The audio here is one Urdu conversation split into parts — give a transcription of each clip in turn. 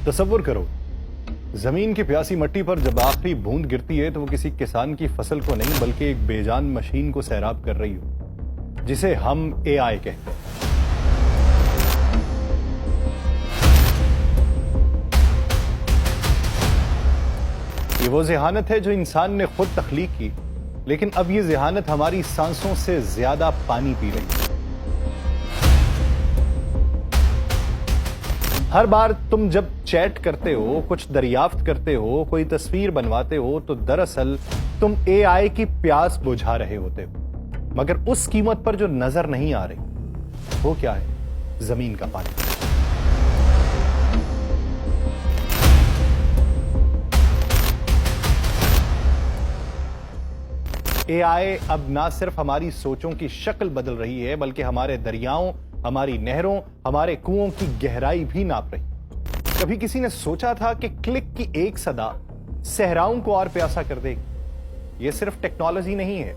تصور کرو، زمین کی پیاسی مٹی پر جب آخری بوند گرتی ہے تو وہ کسی کسان کی فصل کو نہیں بلکہ ایک بے جان مشین کو سیراب کر رہی ہو، جسے ہم اے آئی کہتے ہیں۔ یہ وہ ذہانت ہے جو انسان نے خود تخلیق کی، لیکن اب یہ ذہانت ہماری سانسوں سے زیادہ پانی پی رہی ہے۔ ہر بار تم جب چیٹ کرتے ہو، کچھ دریافت کرتے ہو، کوئی تصویر بنواتے ہو تو دراصل تم اے آئی کی پیاس بجھا رہے ہوتے ہو، مگر اس قیمت پر جو نظر نہیں آ رہی وہ کیا ہے؟ زمین کا پانی۔ اے آئی اب نہ صرف ہماری سوچوں کی شکل بدل رہی ہے بلکہ ہمارے دریاؤں، ہماری نہروں، ہمارے کنووں کی گہرائی بھی ناپ رہی۔ کبھی کسی نے سوچا تھا کہ کلک کی ایک صدا صحراؤں کو اور پیاسا کر دے گی؟ یہ صرف ٹیکنالوجی نہیں ہے،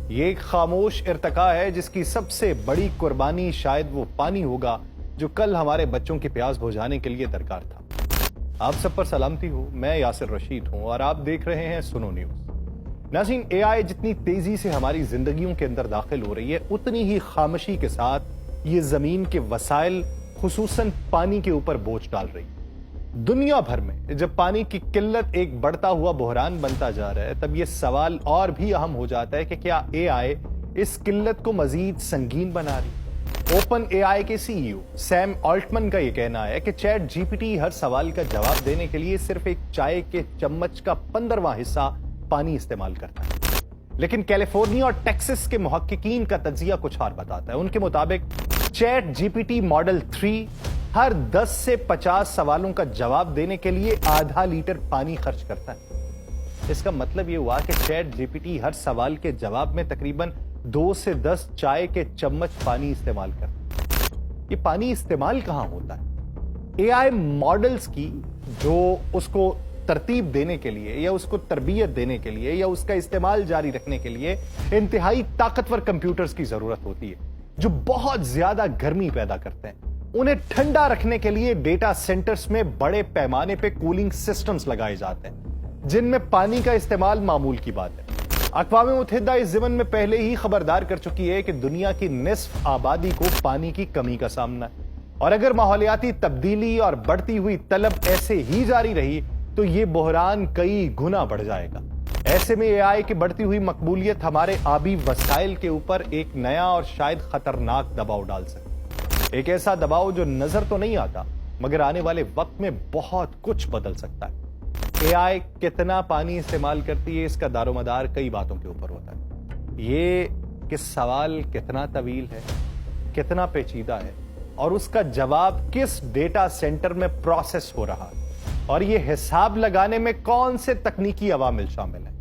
یہ ایک خاموش ارتقا ہے جس کی سب سے بڑی قربانی شاید وہ پانی ہوگا جو کل ہمارے بچوں کی پیاس بجھانے کے لیے درکار تھا۔ آپ سب پر سلامتی ہو، میں یاسر رشید ہوں اور آپ دیکھ رہے ہیں سنو نیوز۔ ناظرین، اے آئی جتنی تیزی سے ہماری زندگیوں کے اندر داخل ہو رہی ہے، اتنی ہی خاموشی کے ساتھ یہ زمین کے وسائل خصوصاً پانی کے اوپر بوجھ ڈال رہی ہے۔ دنیا بھر میں جب پانی کی قلت ایک بڑھتا ہوا بحران بنتا جا رہا ہے، تب یہ سوال اور بھی اہم ہو جاتا ہے کہ کیا اے آئی اس قلت کو مزید سنگین بنا رہی ہے؟ اوپن اے آئی کے سی ای او سیم آلٹمن کا یہ کہنا ہے کہ چیٹ جی پی ٹی ہر سوال کا جواب دینے کے لیے صرف ایک چائے کے چمچ کا 15واں حصہ پانی استعمال کرتا ہے، لیکن کیلیفورنیا اور ٹیکسس کے محققین کا تجزیہ کچھ اور بتاتا ہے۔ ان کے مطابق chat G P T model 3 ہر 10 سے 50 سوالوں کا جواب دینے کے لیے آدھا لیٹر پانی خرچ کرتا ہے۔ اس کا مطلب یہ ہوا کہ چیٹ جی پی ٹی ہر سوال کے جواب میں تقریباً 2 سے 10 چائے کے چمچ پانی استعمال کرتا ہے۔ یہ پانی استعمال کہاں ہوتا ہے؟ اے آئی ماڈلز کی جو اس کو ترتیب دینے کے لیے یا اس کو تربیت دینے کے لیے یا اس کا استعمال جاری رکھنے کے لیے انتہائی طاقتور کمپیوٹرز کی ضرورت ہوتی ہے جو بہت زیادہ گرمی پیدا کرتے ہیں۔ انہیں ٹھنڈا رکھنے کے لیے ڈیٹا سینٹرز میں بڑے پیمانے پہ کولنگ سسٹمز لگائے جاتے ہیں جن میں پانی کا استعمال معمول کی بات ہے۔ اقوام متحدہ اس ضمن میں پہلے ہی خبردار کر چکی ہے کہ دنیا کی نصف آبادی کو پانی کی کمی کا سامنا ہے، اور اگر ماحولیاتی تبدیلی اور بڑھتی ہوئی طلب ایسے ہی جاری رہی تو یہ بحران کئی گنا بڑھ جائے گا۔ ایسے میں اے آئی کی بڑھتی ہوئی مقبولیت ہمارے آبی وسائل کے اوپر ایک نیا اور شاید خطرناک دباؤ ڈال سکتی ہے، ایک ایسا دباؤ جو نظر تو نہیں آتا مگر آنے والے وقت میں بہت کچھ بدل سکتا ہے۔ اے آئی کتنا پانی استعمال کرتی ہے، اس کا دار و مدار کئی باتوں کے اوپر ہوتا ہے۔ یہ کہ سوال کتنا طویل ہے، کتنا پیچیدہ ہے اور اس کا جواب کس ڈیٹا سینٹر میں پروسیس ہو رہا ہے، اور یہ حساب لگانے میں کون سے تکنیکی عوامل شامل ہیں۔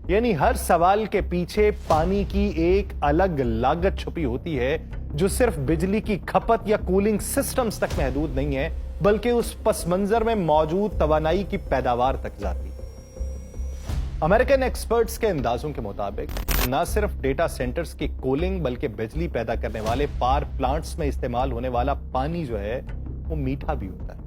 یعنی ہر سوال کے پیچھے پانی کی ایک الگ لاگت چھپی ہوتی ہے جو صرف بجلی کی کھپت یا کولنگ سسٹمز تک محدود نہیں ہے بلکہ اس پس منظر میں موجود توانائی کی پیداوار تک جاتی ہے۔ امریکن ایکسپرٹس کے اندازوں کے مطابق نہ صرف ڈیٹا سینٹرز کی کولنگ بلکہ بجلی پیدا کرنے والے پاور پلانٹس میں استعمال ہونے والا پانی جو ہے وہ میٹھا بھی ہوتا ہے۔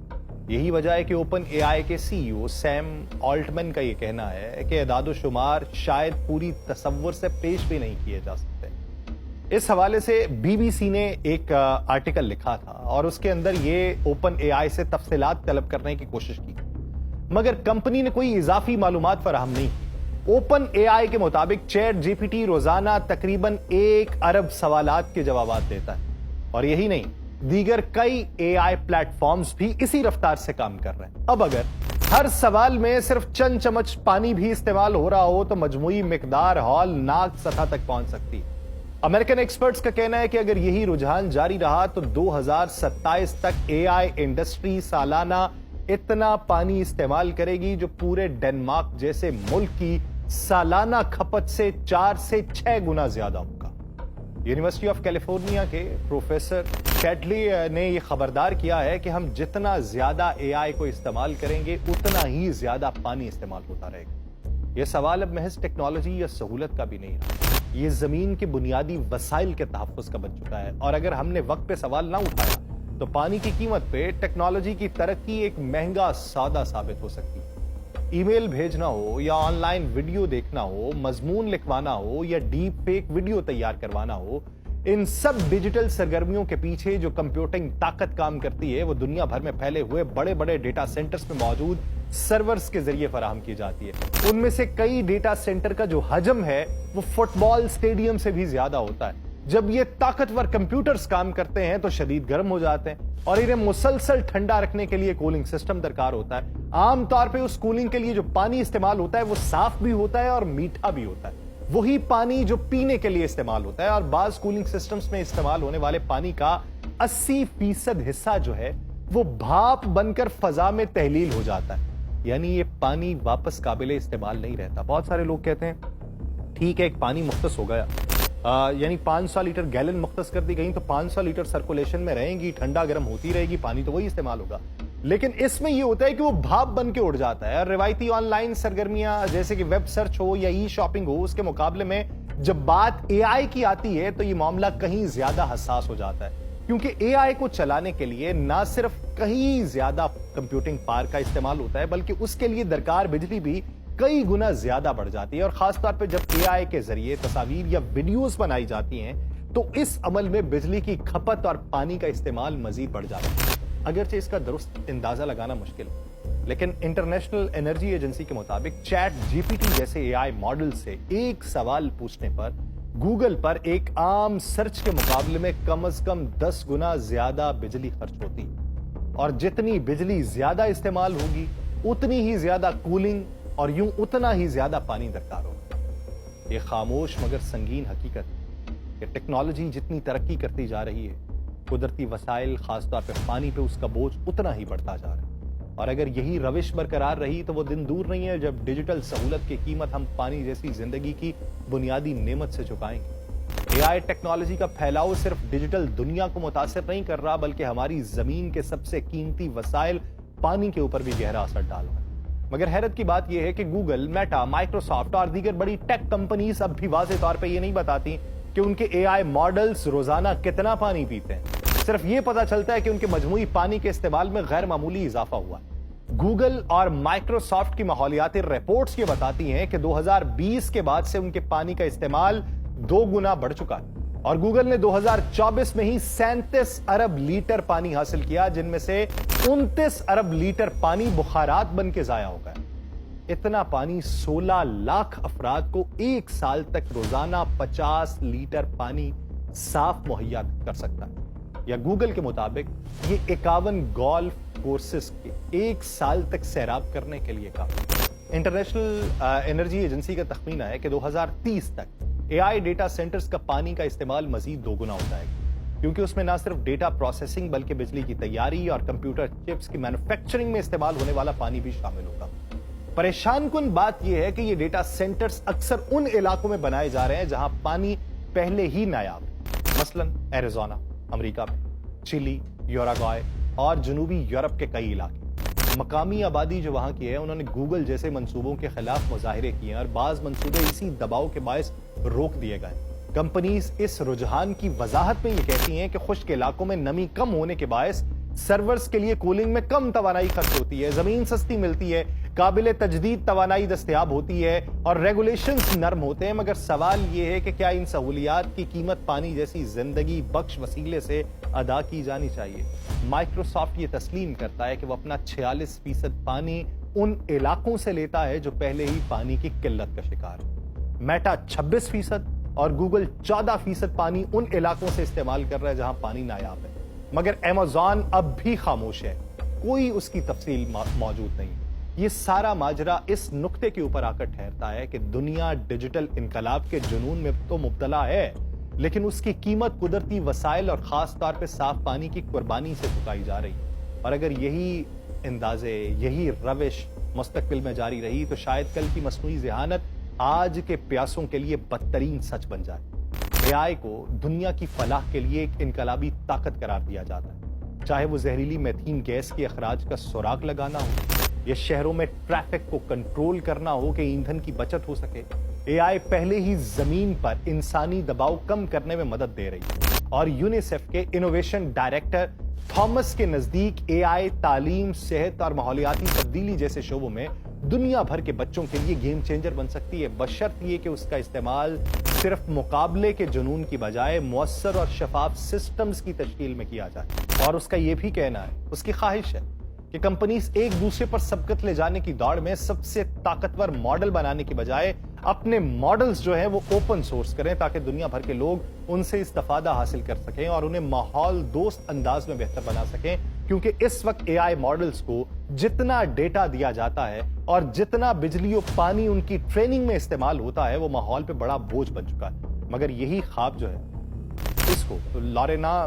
یہی وجہ ہے کہ اوپن اے آئی کے سی ای او سیم آلٹمن کا یہ کہنا ہے کہ اعداد و شمار شاید پوری تصور سے پیش بھی نہیں کیے جا سکتے۔ اس حوالے سے بی بی سی نے ایک آرٹیکل لکھا تھا اور اس کے اندر یہ اوپن اے آئی سے تفصیلات طلب کرنے کی کوشش کی، مگر کمپنی نے کوئی اضافی معلومات فراہم نہیں کی۔ اوپن اے آئی کے مطابق چیٹ جی پی ٹی روزانہ تقریباً 1 ارب سوالات کے جوابات دیتا ہے، اور یہی نہیں، دیگر کئی اے آئی پلیٹ فارمز بھی اسی رفتار سے کام کر رہے ہیں۔ اب اگر ہر سوال میں صرف چند چمچ پانی بھی استعمال ہو رہا ہو تو مجموعی مقدار ہولناک سطح تک پہنچ سکتی ہے۔ امریکن ایکسپرٹس کا کہنا ہے کہ اگر یہی رجحان جاری رہا تو 2027 تک اے آئی انڈسٹری سالانہ اتنا پانی استعمال کرے گی جو پورے ڈنمارک جیسے ملک کی سالانہ کھپت سے 4 سے 6 گنا زیادہ ہوگا۔ یونیورسٹی آف کیلیفورنیا کے پروفیسر کیٹلی نے یہ خبردار کیا ہے کہ ہم جتنا زیادہ اے آئی کو استعمال کریں گے اتنا ہی زیادہ پانی استعمال ہوتا رہے گا۔ یہ سوال اب محض ٹیکنالوجی یا سہولت کا بھی نہیں ہے، یہ زمین کے بنیادی وسائل کے تحفظ کا بن چکا ہے، اور اگر ہم نے وقت پہ سوال نہ اٹھایا تو پانی کی قیمت پہ ٹیکنالوجی کی ترقی ایک مہنگا سودا ثابت ہو سکتی ہے۔ ای میل بھیجنا ہو یا آن لائن ویڈیو دیکھنا ہو، مضمون لکھوانا ہو یا ڈیپ فیک ویڈیو تیار کروانا ہو، ان سب ڈیجیٹل سرگرمیوں کے پیچھے جو کمپیوٹنگ طاقت کام کرتی ہے وہ دنیا بھر میں پھیلے ہوئے بڑے بڑے ڈیٹا سینٹرز میں موجود سرورز کے ذریعے فراہم کی جاتی ہے۔ ان میں سے کئی ڈیٹا سینٹر کا جو حجم ہے وہ فٹ بال اسٹیڈیم سے بھی زیادہ ہوتا ہے۔ جب یہ طاقتور کمپیوٹرز کام کرتے ہیں تو شدید گرم ہو جاتے ہیں اور انہیں مسلسل ٹھنڈا رکھنے کے لیے کولنگ سسٹم درکار ہوتا ہے۔ عام طور پہ اس کولنگ کے لیے جو پانی استعمال ہوتا ہے وہ صاف بھی ہوتا ہے اور میٹھا بھی ہوتا ہے، وہی پانی جو پینے کے لیے استعمال ہوتا ہے، اور بعض کولنگ سسٹمز میں استعمال ہونے والے پانی کا 80% حصہ جو ہے وہ بھاپ بن کر فضا میں تحلیل ہو جاتا ہے، یعنی یہ پانی واپس قابل استعمال نہیں رہتا۔ بہت سارے لوگ کہتے ہیں ٹھیک ہے ایک پانی مختص ہو گیا، یعنی 500 لیٹر گیلن مختص کر دی گئی تو 500 لیٹر سرکولیشن میں رہیں گی، ٹھنڈا گرم ہوتی رہے گی، پانی تو وہی استعمال ہوگا۔ لیکن اس میں یہ ہوتا ہے کہ وہ بھاپ بن کے اڑ جاتا ہے۔ روایتی آن لائن سرگرمیاں جیسے کہ ویب سرچ ہو یا ای شاپنگ ہو، اس کے مقابلے میں جب بات اے آئی کی آتی ہے تو یہ معاملہ کہیں زیادہ حساس ہو جاتا ہے، کیونکہ اے آئی کو چلانے کے لیے نہ صرف کہیں زیادہ کمپیوٹنگ پاور کا استعمال ہوتا ہے بلکہ اس کے لیے درکار بجلی بھی کئی گنا زیادہ بڑھ جاتی ہے، اور خاص طور پہ جب اے آئی کے ذریعے تصاویر یا ویڈیوز بنائی جاتی ہیں تو اس عمل میں بجلی کی کھپت اور پانی کا استعمال مزید بڑھ جاتا ہے۔ اگرچہ اس کا درست اندازہ لگانا مشکل ہے، لیکن انٹرنیشنل انرجی ایجنسی کے مطابق چیٹ جی پی ٹی جیسے اے آئی ماڈل سے ایک سوال پوچھنے پر گوگل پر ایک عام سرچ کے مقابلے میں کم از کم 10 گنا زیادہ بجلی خرچ ہوتی، اور جتنی بجلی زیادہ استعمال ہوگی اتنی ہی زیادہ کولنگ اور یوں اتنا ہی زیادہ پانی درکار ہوگا۔ یہ خاموش مگر سنگین حقیقت ہے کہ ٹیکنالوجی جتنی ترقی کرتی جا رہی ہے، قدرتی وسائل خاص طور پہ پانی پہ اس کا بوجھ اتنا ہی بڑھتا جا رہا ہے، اور اگر یہی روش برقرار رہی تو وہ دن دور نہیں ہے جب ڈیجیٹل سہولت کی قیمت ہم پانی جیسی زندگی کی بنیادی نعمت سے چکائیں گے۔ اے آئی ٹیکنالوجی کا پھیلاؤ صرف ڈیجیٹل دنیا کو متاثر نہیں کر رہا بلکہ ہماری زمین کے سب سے قیمتی وسائل پانی کے اوپر بھی گہرا اثر ڈال رہا ہے۔ مگر حیرت کی بات یہ ہے کہ گوگل، میٹا، مائکروسافٹ اور دیگر بڑی ٹیک کمپنیز اب بھی واضح طور پہ یہ نہیں بتاتی کہ ان کے اے آئی ماڈلز روزانہ کتنا پانی پیتے ہیں، صرف یہ پتا چلتا ہے کہ ان کے مجموعی پانی کے استعمال میں غیر معمولی اضافہ ہوا ہے۔ گوگل اور مائکروسافٹ کی ماحولیاتی رپورٹس یہ بتاتی ہیں کہ 2020 کے بعد سے ان کے پانی کا استعمال 2 گنا بڑھ چکا ہے، اور گوگل نے 2024 میں ہی 37 ارب لیٹر پانی حاصل کیا، جن میں سے 29 ارب لیٹر پانی بخارات بن کے ضائع ہو گئے۔ اتنا پانی 16 لاکھ افراد کو ایک سال تک روزانہ 50 لیٹر پانی صاف مہیا کر سکتا ہے، یا گوگل کے مطابق یہ 51 گولف کورسز کے ایک سال تک سیراب کرنے کے لیے کافی۔ انٹرنیشنل انرجی ایجنسی کا تخمینہ ہے کہ 2030 تک اے آئی ڈیٹا سینٹرز کا پانی کا استعمال مزید 2 گنا ہو جائے گا، کیونکہ اس میں نہ صرف ڈیٹا پروسیسنگ بلکہ بجلی کی تیاری اور کمپیوٹر چپس کی مینوفیکچرنگ میں استعمال ہونے والا پانی بھی شامل ہوگا۔ پریشان کن بات یہ ہے کہ یہ ڈیٹا سینٹرز اکثر ان علاقوں میں بنائے جا رہے ہیں جہاں پانی پہلے ہی نایاب ہے، مثلا ایریزونا امریکہ میں، چلی، یوراگوائے اور جنوبی یورپ کے کئی علاقے۔ مقامی آبادی جو وہاں کی ہے انہوں نے گوگل جیسے منصوبوں کے خلاف مظاہرے کیے ہیں، اور بعض منصوبے اسی دباؤ کے باعث روک دیے گئے۔ کمپنیز اس رجحان کی وضاحت میں یہ کہتی ہیں کہ خشک علاقوں میں نمی کم ہونے کے باعث سرورز کے لیے کولنگ میں کم توانائی خرچ ہوتی ہے، زمین سستی ملتی ہے، قابل تجدید توانائی دستیاب ہوتی ہے اور ریگولیشنز نرم ہوتے ہیں۔ مگر سوال یہ ہے کہ کیا ان سہولیات کی قیمت پانی جیسی زندگی بخش وسیلے سے ادا کی جانی چاہیے؟ مائکروسافٹ یہ تسلیم کرتا ہے کہ وہ اپنا 46% پانی ان علاقوں سے لیتا ہے جو پہلے ہی پانی کی قلت کا شکار ہے۔ میٹا 26% اور گوگل 14% پانی ان علاقوں سے استعمال کر رہا ہے جہاں پانی نایاب ہے۔ مگر ایمیزون اب بھی خاموش ہے، کوئی اس کی تفصیل موجود نہیں۔ یہ سارا ماجرا اس نقطے کے اوپر آ کر ٹھہرتا ہے کہ دنیا ڈیجیٹل انقلاب کے جنون میں تو مبتلا ہے، لیکن اس کی قیمت قدرتی وسائل اور خاص طور پہ صاف پانی کی قربانی سے چکائی جا رہی ہے۔ اور اگر یہی اندازے، یہی روش مستقبل میں جاری رہی تو شاید کل کی مصنوعی ذہانت آج کے پیاسوں کے لیے بدترین سچ بن جائے۔ اے آئی کو دنیا کی فلاح کے لیے ایک انقلابی طاقت قرار دیا جاتا ہے، چاہے وہ زہریلی میتھین گیس کے اخراج کا سراغ لگانا ہو یا شہروں میں ٹریفک کو کنٹرول کرنا ہو کہ ایندھن کی بچت ہو سکے۔ اے آئی پہلے ہی زمین پر انسانی دباؤ کم کرنے میں مدد دے رہی ہے، اور یونیسیف کے انوویشن ڈائریکٹر تھامس کے نزدیک اے آئی تعلیم، صحت اور ماحولیاتی تبدیلی جیسے شعبوں میں دنیا بھر کے بچوں کے لیے گیم چینجر بن سکتی ہے، بشرط یہ کہ اس کا استعمال صرف مقابلے کے جنون کی بجائے مؤثر اور شفاف سسٹمز کی تشکیل میں کیا جائے۔ اور اس کا یہ بھی کہنا ہے، اس کی خواہش ہے کہ کمپنیز ایک دوسرے پر سبقت لے جانے کی دوڑ میں سب سے طاقتور ماڈل بنانے کی بجائے اپنے ماڈلز جو ہیں وہ اوپن سورس کریں تاکہ دنیا بھر کے لوگ ان سے استفادہ حاصل کر سکیں اور انہیں ماحول دوست انداز میں بہتر بنا سکیں، کیونکہ اس وقت اے آئی ماڈلز کو جتنا ڈیٹا دیا جاتا ہے اور جتنا بجلی و پانی ان کی ٹریننگ میں استعمال ہوتا ہے وہ ماحول پہ بڑا بوجھ بن چکا ہے۔ مگر یہی خواب جو ہے اس کو لارینا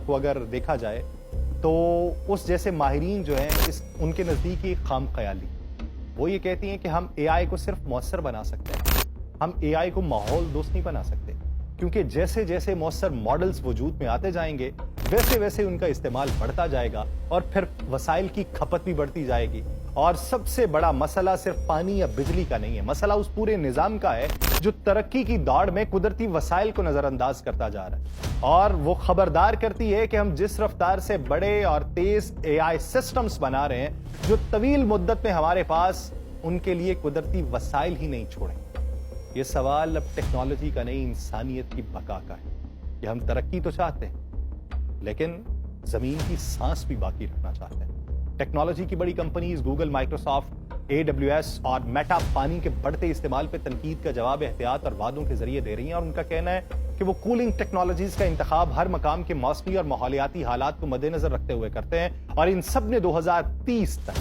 کو اگر دیکھا جائے تو اس جیسے ماہرین جو ہیں ان کے نزدیک یہ خام خیالی، وہ یہ کہتی ہیں کہ ہم اے آئی کو صرف مؤثر بنا سکتے ہیں، ہم اے آئی کو ماحول دوست نہیں بنا سکتے، کیونکہ جیسے جیسے مؤثر ماڈلز وجود میں آتے جائیں گے ویسے ویسے ان کا استعمال بڑھتا جائے گا اور پھر وسائل کی کھپت بھی بڑھتی جائے گی۔ اور سب سے بڑا مسئلہ صرف پانی یا بجلی کا نہیں ہے، مسئلہ اس پورے نظام کا ہے جو ترقی کی دوڑ میں قدرتی وسائل کو نظر انداز کرتا جا رہا ہے، اور وہ خبردار کرتی ہے کہ ہم جس رفتار سے بڑے اور تیز اے آئی سسٹمز بنا رہے ہیں جو طویل مدت میں ہمارے پاس ان کے لیے قدرتی وسائل ہی نہیں چھوڑیں۔ یہ سوال اب ٹیکنالوجی کا نہیں، انسانیت کی بقا کا ہے کہ ہم ترقی تو چاہتے ہیں لیکن زمین کی سانس بھی باقی رکھنا چاہتے ہیں۔ ٹیکنالوجی کی بڑی کمپنیز گوگل، مائکروسافٹ، AWS اور میٹا پانی کے بڑھتے استعمال پہ تنقید کا جواب احتیاط اور وعدوں کے ذریعے دے رہی ہیں، اور ان کا کہنا ہے کہ وہ کولنگ ٹیکنالوجیز کا انتخاب ہر مقام کے موسمی اور ماحولیاتی حالات کو مد نظر رکھتے ہوئے کرتے ہیں، اور ان سب نے 2030 تک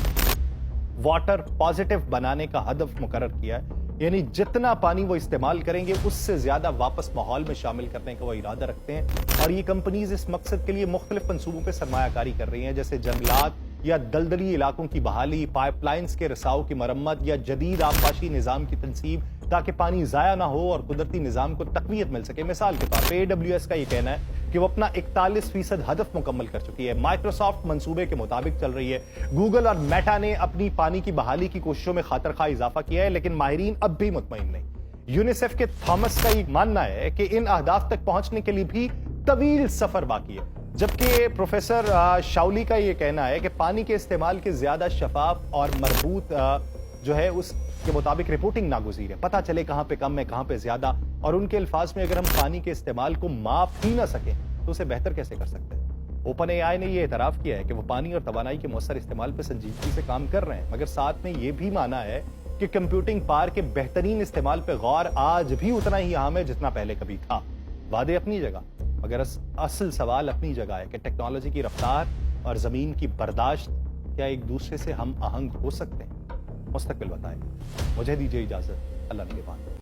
واٹر پازیٹیو بنانے کا ہدف مقرر کیا ہے، یعنی جتنا پانی وہ استعمال کریں گے اس سے زیادہ واپس ماحول میں شامل کرنے کا وہ ارادہ رکھتے ہیں۔ اور یہ کمپنیز اس مقصد کے لیے مختلف منصوبوں پہ سرمایہ کاری کر رہی ہیں، جیسے جنگلات یا دلدلی علاقوں کی بحالی، پائپ لائنز کے رساؤ کی مرمت یا جدید آبپاشی نظام کی تنصیب تاکہ پانی ضائع نہ ہو اور قدرتی نظام کو تقویت مل سکے۔ مثال کے طور پہ AWS کا یہ کہنا ہے کہ وہ اپنا 41% ہدف مکمل کر چکی ہے، مائکروسافٹ منصوبے کے مطابق چل رہی ہے، گوگل اور میٹا نے اپنی پانی کی بحالی کی کوششوں میں خاطر خواہ اضافہ کیا ہے، لیکن ماہرین اب بھی مطمئن نہیں۔ یونیسیف کے تھامس کا یہ ماننا ہے کہ ان اہداف تک پہنچنے کے لیے بھی طویل سفر باقی ہے، جبکہ پروفیسر شاولی کا یہ کہنا ہے کہ پانی کے استعمال کے زیادہ شفاف اور مربوط جو ہے اس کے مطابق رپورٹنگ ناگزیر ہے، پتہ چلے کہاں پہ کم ہے کہاں پہ زیادہ، اور ان کے الفاظ میں اگر ہم پانی کے استعمال کو معاف ہی نہ سکیں تو اسے بہتر کیسے کر سکتے ہیں۔ اوپن اے آئی نے یہ اعتراف کیا ہے کہ وہ پانی اور توانائی کے مؤثر استعمال پہ سنجیدگی سے کام کر رہے ہیں، مگر ساتھ میں یہ بھی مانا ہے کہ کمپیوٹنگ پاور کے بہترین استعمال پہ غور آج بھی اتنا ہی اہم ہے جتنا پہلے کبھی تھا۔ وعدے اپنی جگہ، مگر اصل سوال اپنی جگہ ہے کہ ٹیکنالوجی کی رفتار اور زمین کی برداشت کیا ایک دوسرے سے ہم آہنگ ہو سکتے ہیں؟ مستقبل بتائے۔ مجھے دیجیے اجازت، اللہ نگہبان۔